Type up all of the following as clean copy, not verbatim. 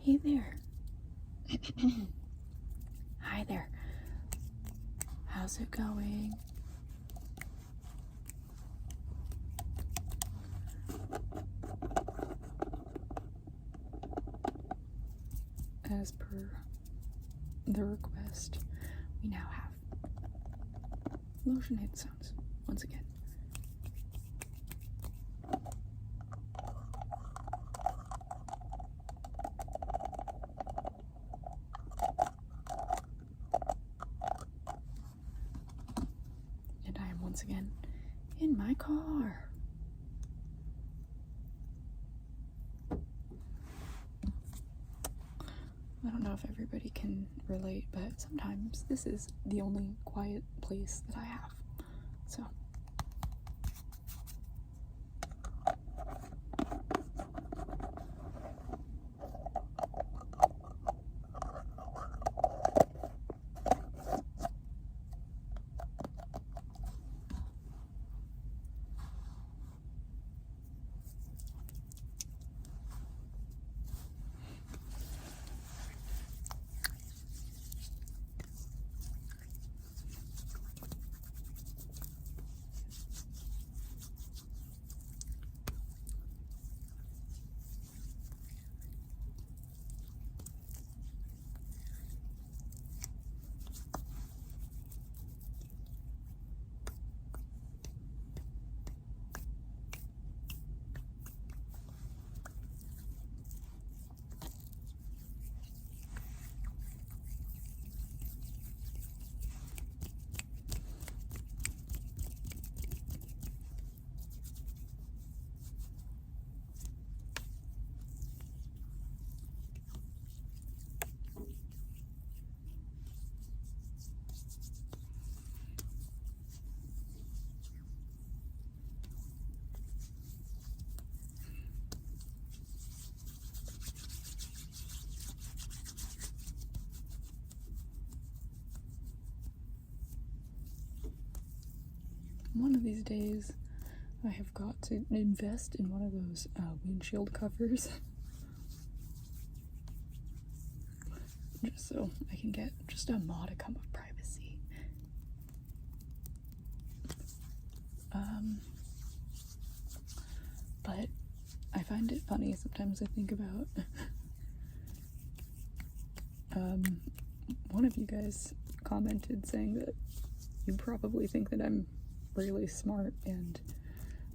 Hey there. Hi there. How's it going? As per the request, we now have lotion hit sounds once again. And I am once again in my car. I don't know if everybody can relate, but sometimes this is the only quiet place that I have. So. One of these days, I have got to invest in one of those windshield covers. Just so I can get just a modicum of privacy. But I find it funny, sometimes I think about one of you guys commented saying that you probably think that I'm really smart and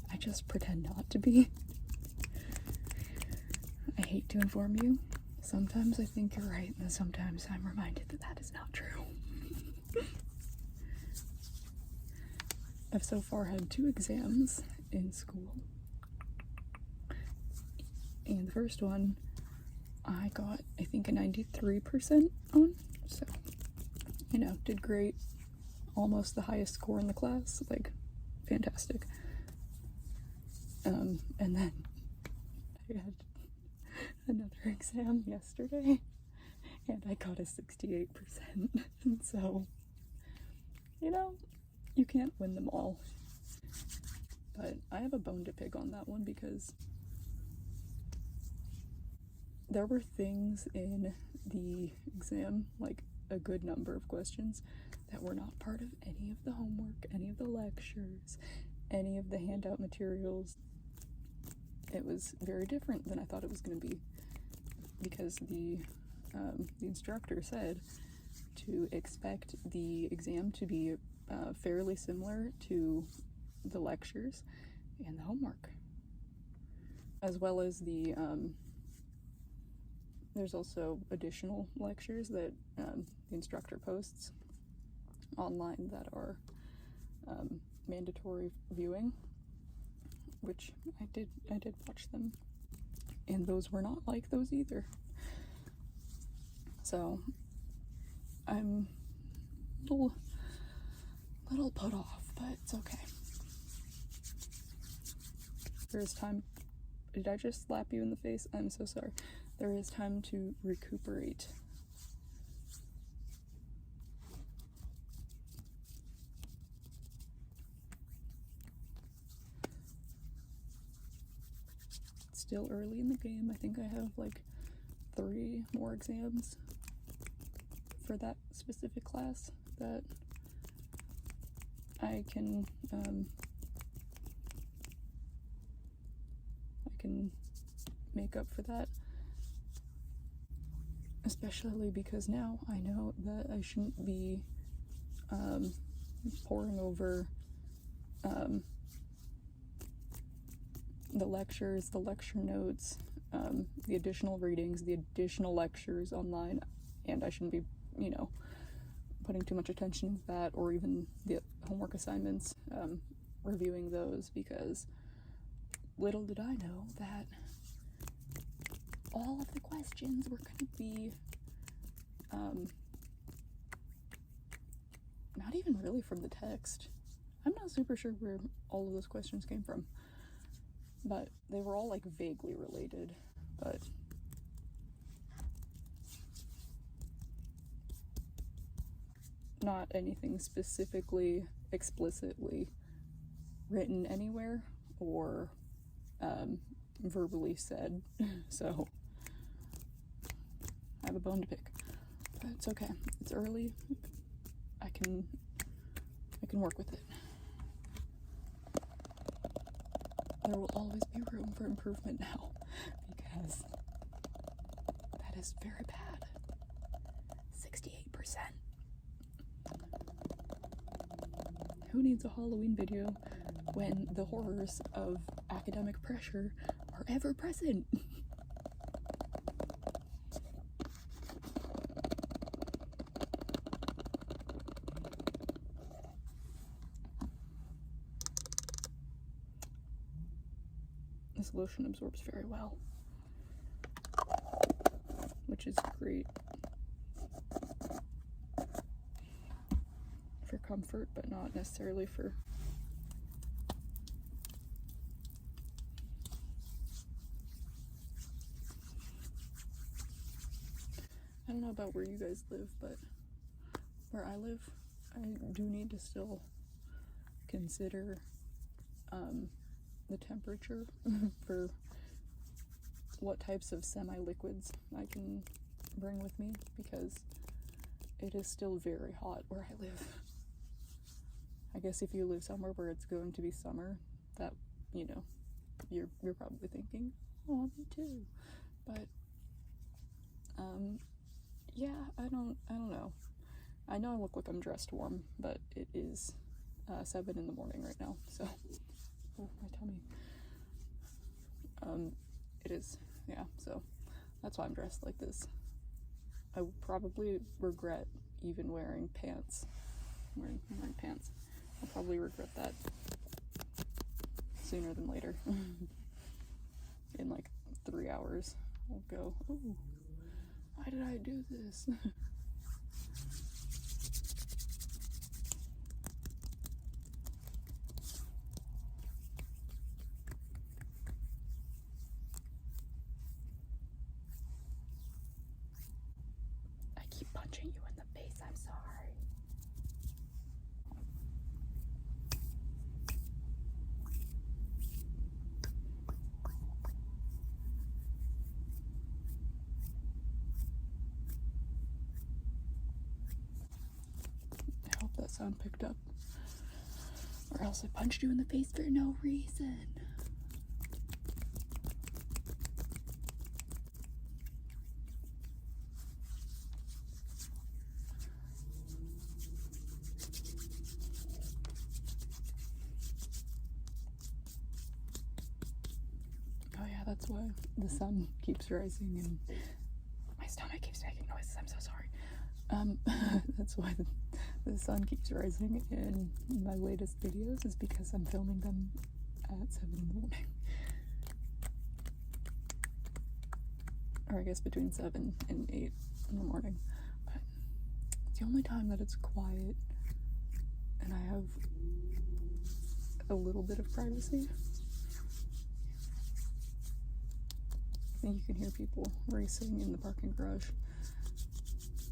I just pretend not to be. I hate to inform you, sometimes I think you're right and sometimes I'm reminded that that is not true. I've so far had 2 exams in school, and the first one I got, I think, a 93% on, so, you know, did great. Almost the highest score in the class, like, fantastic. And then I had another exam yesterday, and I got a 68%, and so, you know, you can't win them all. But I have a bone to pick on that one because there were things in the exam, like a good number of questions, that were not part of any of the homework, any of the lectures, any of the handout materials. It was very different than I thought it was going to be, because the instructor said to expect the exam to be fairly similar to the lectures and the homework, as well as the there's also additional lectures that the instructor posts online that are mandatory viewing, which I did watch them, and those were not like those either. So I'm a little put off, but it's okay. There is time. Did I just slap you in the face? I'm so sorry. There is time to recuperate. It's still early in the game. I think I have like 3 more exams for that specific class that I can make up for that, especially because now I know that I shouldn't be poring over the lectures, the lecture notes, the additional readings, the additional lectures online, and I shouldn't be, you know, putting too much attention to that, or even the homework assignments, reviewing those, because little did I know that all of the questions were going to be not even really from the text. I'm not super sure where all of those questions came from, but they were all like vaguely related, but not anything specifically, explicitly written anywhere or verbally said. So I have a bone to pick, but it's okay. It's early. I can work with it. There will always be room for improvement now, because that is very bad. 68%. Who needs a Halloween video when the horrors of academic pressure are ever present? This lotion absorbs very well, which is great for comfort, but not necessarily for I don't know about where you guys live, but where I live, I do need to still consider the temperature for what types of semi-liquids I can bring with me, because it is still very hot where I live. I guess if you live somewhere where it's going to be summer, that, you know, you're probably thinking, oh, me too. But yeah, I don't know. I know I look like I'm dressed warm, but it is 7 in the morning right now, so oh, my tummy. It is, yeah, so that's why I'm dressed like this. I will probably regret even wearing pants. Wearing pants. I'll probably regret that sooner than later. In like 3 hours, I'll go, oh, why did I do this? I keep punching you in the face, I'm sorry. I hope that sound picked up. Or else I punched you in the face for no reason. Oh yeah, that's why the sun keeps rising and my stomach keeps making noises. I'm so sorry. That's why the sun keeps rising in my latest videos, is because I'm filming them at 7 in the morning. Or I guess between 7 and 8 in the morning. But it's the only time that it's quiet and I have a little bit of privacy. I think you can hear people racing in the parking garage.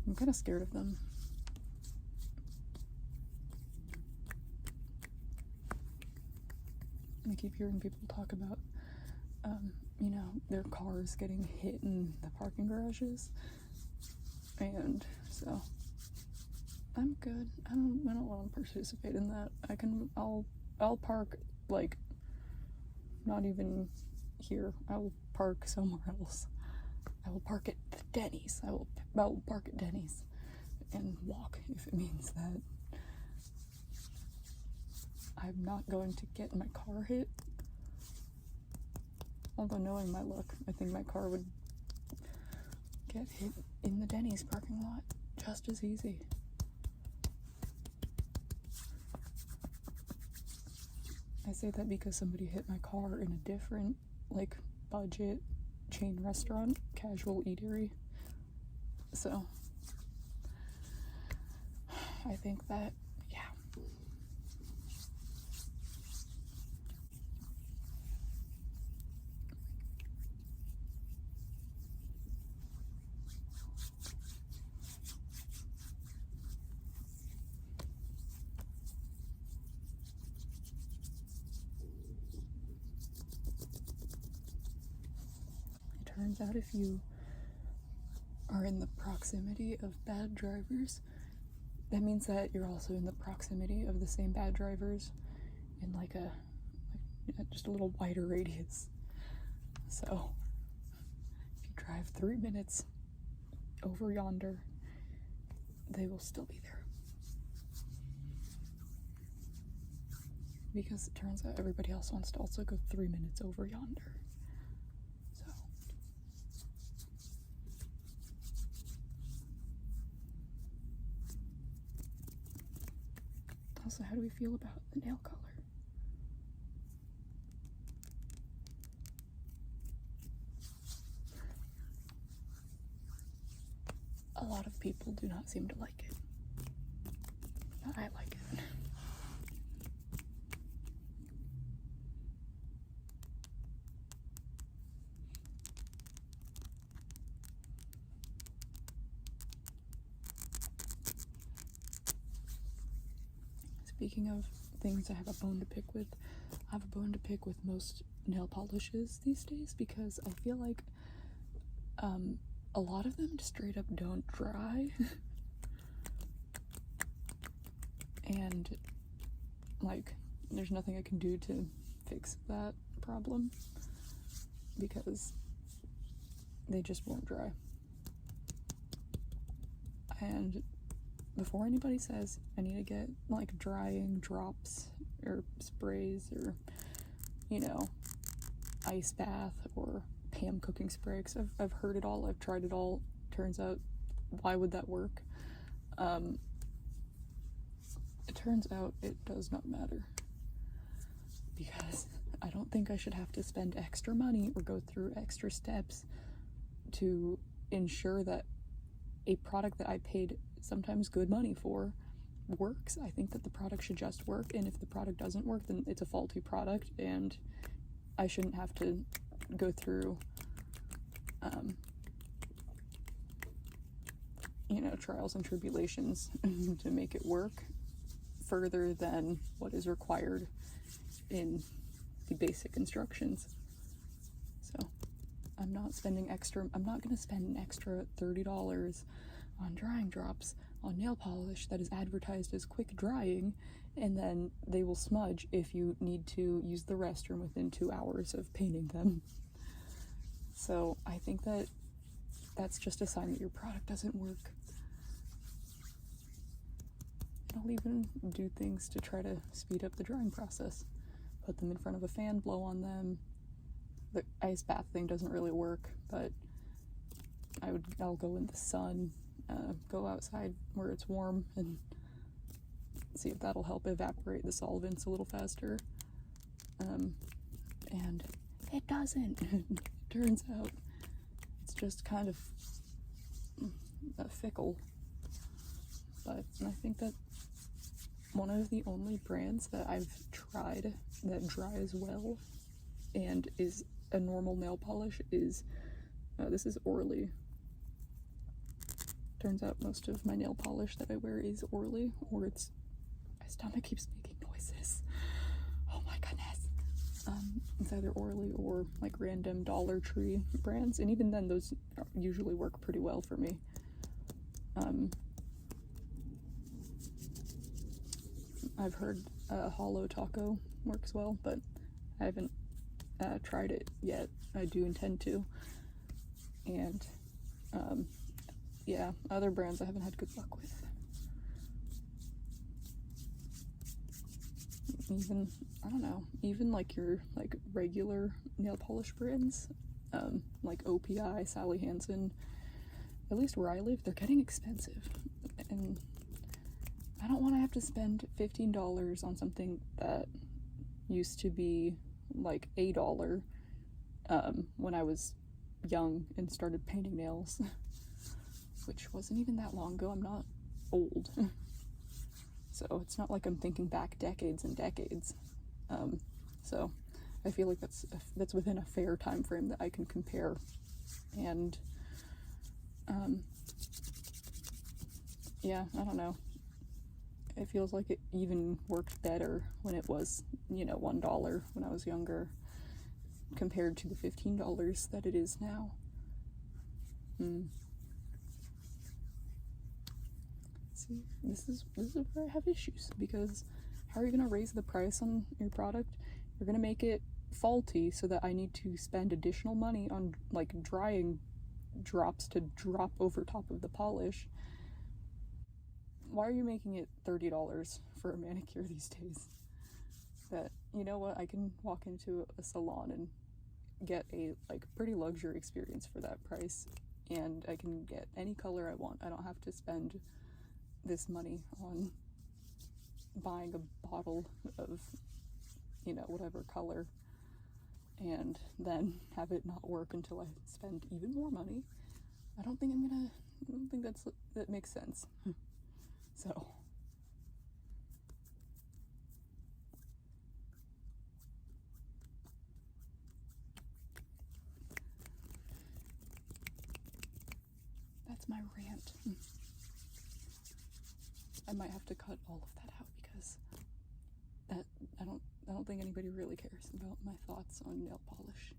I'm kind of scared of them. I keep hearing people talk about you know, their cars getting hit in the parking garages. And so I'm good. I don't want to participate in that. I'll park, like, not even here. I will park somewhere else. I will park at the Denny's. I will park at Denny's and walk if it means that I'm not going to get my car hit. Although, knowing my luck, I think my car would get hit in the Denny's parking lot just as easy. I say that because somebody hit my car in a different, like, budget chain restaurant, casual eatery. So, I think that, yeah. Turns out if you are in the proximity of bad drivers, that means that you're also in the proximity of the same bad drivers in just a little wider radius. So if you drive 3 minutes over yonder, they will still be there. Because it turns out everybody else wants to also go 3 minutes over yonder. So how do we feel about the nail color? A lot of people do not seem to like it, but I like it. Speaking of things I have a bone to pick with, I have a bone to pick with most nail polishes these days because I feel like a lot of them just straight up don't dry. And, like, there's nothing I can do to fix that problem because they just won't dry. And before anybody says I need to get, like, drying drops or sprays or, you know, ice bath or Pam cooking spray, because I've heard it all, I've tried it all. Turns out, why would that work? It turns out it does not matter, because I don't think I should have to spend extra money or go through extra steps to ensure that a product that I paid sometimes good money for works. I think that the product should just work, and if the product doesn't work, then it's a faulty product, and I shouldn't have to go through you know, trials and tribulations to make it work further than what is required in the basic instructions. So I'm not going to spend an extra $30 on drying drops on nail polish that is advertised as quick drying, and then they will smudge if you need to use the restroom within 2 hours of painting them. So I think that that's just a sign that your product doesn't work. And I'll even do things to try to speed up the drying process. Put them in front of a fan, blow on them. The ice bath thing doesn't really work, but I'll go in the sun, go outside where it's warm, and see if that'll help evaporate the solvents a little faster. And it doesn't. Turns out it's just kind of fickle. But I think that one of the only brands that I've tried that dries well and is a normal nail polish is this is Orly. Turns out most of my nail polish that I wear is Orly, or my stomach keeps making noises. Oh my goodness. It's either Orly or like random Dollar Tree brands, and even then those usually work pretty well for me. I've heard Hollow Taco works well, but I haven't tried it yet. I do intend to. And yeah, other brands I haven't had good luck with. Even, I don't know, even like your like regular nail polish brands, like OPI, Sally Hansen, at least where I live, they're getting expensive. And I don't want to have to spend $15 on something that used to be like $1 when I was young and started painting nails, which wasn't even that long ago. I'm not old. So it's not like I'm thinking back decades and decades. So I feel like that's within a fair time frame that I can compare. And yeah, I don't know. It feels like it even worked better when it was, you know, $1 when I was younger compared to the $15 that it is now. See, this is where I have issues, because how are you going to raise the price on your product? You're going to make it faulty so that I need to spend additional money on like drying drops to drop over top of the polish. Why are you making it $30 for a manicure these days? That, you know what, I can walk into a salon and get a like pretty luxury experience for that price, and I can get any color I want. I don't have to spend this money on buying a bottle of, you know, whatever color, and then have it not work until I spend even more money. I don't think that makes sense. So that's my rant. I might have to cut all of that out, because that I don't think anybody really cares about my thoughts on nail polish.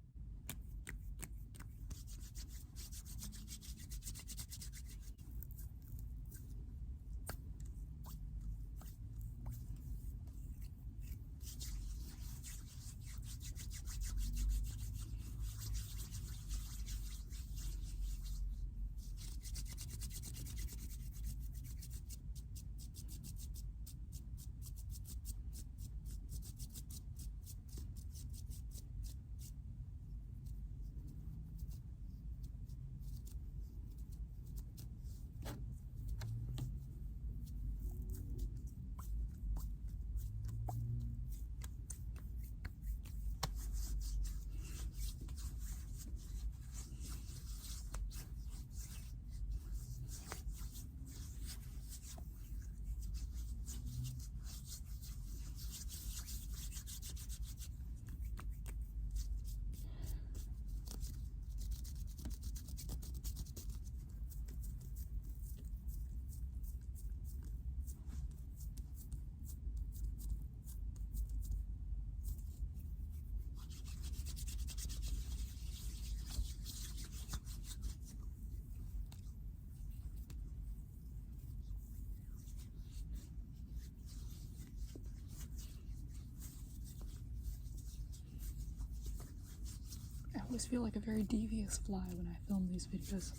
I always feel like a very devious fly when I film these videos.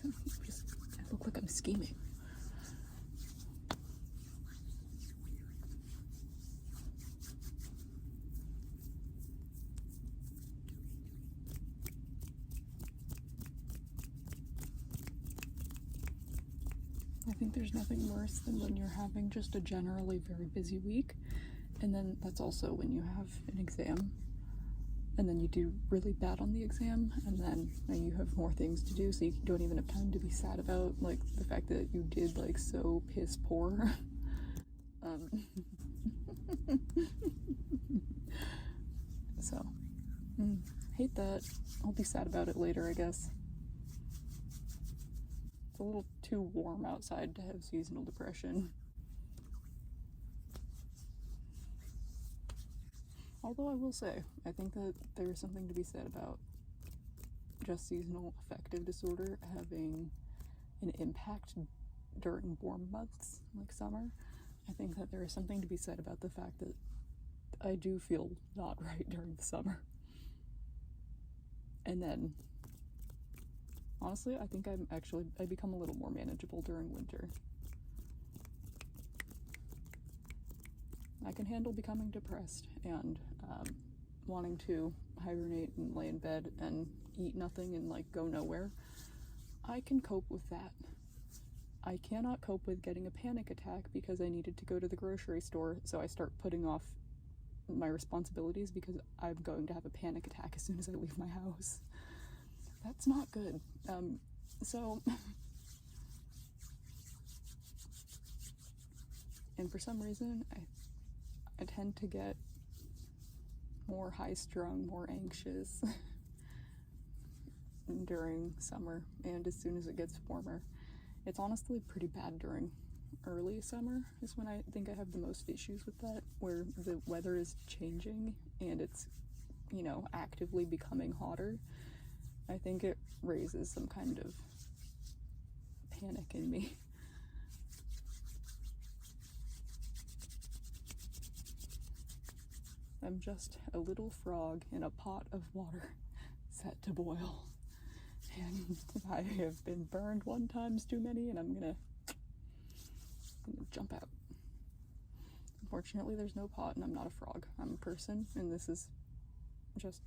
I look like I'm scheming. I think there's nothing worse than when you're having just a generally very busy week, and then that's also when you have an exam, and then you do really bad on the exam, and then you have more things to do, so you don't even have time to be sad about like the fact that you did like so piss poor. So hate that. I'll be sad about it later, I guess. It's a little too warm outside to have seasonal depression. Although I will say, I think that there's something to be said about just seasonal affective disorder having an impact during warm months, like summer. I think that there is something to be said about the fact that I do feel not right during the summer. And then, honestly, I think I become a little more manageable during winter. I can handle becoming depressed and wanting to hibernate and lay in bed and eat nothing and like go nowhere. I can cope with that. I cannot cope with getting a panic attack because I needed to go to the grocery store, so I start putting off my responsibilities because I'm going to have a panic attack as soon as I leave my house. That's not good. And for some reason, I tend to get more high-strung, more anxious during summer and as soon as it gets warmer. It's honestly pretty bad during early summer is when I think I have the most issues with that, where the weather is changing and it's, actively becoming hotter. I think it raises some kind of panic in me. I'm just a little frog in a pot of water set to boil. And I have been burned one times too many, and I'm gonna jump out. Unfortunately, there's no pot, and I'm not a frog. I'm a person, and this is just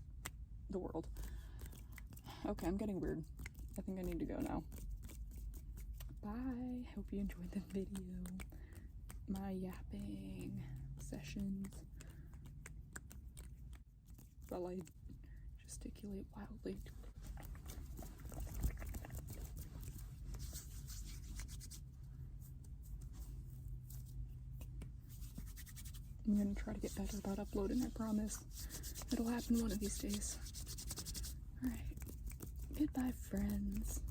the world. Okay, I'm getting weird. I think I need to go now. Bye. Hope you enjoyed the video. My yapping sessions. While I gesticulate wildly. I'm gonna try to get better about uploading, I promise. It'll happen one of these days. Alright. Goodbye, friends.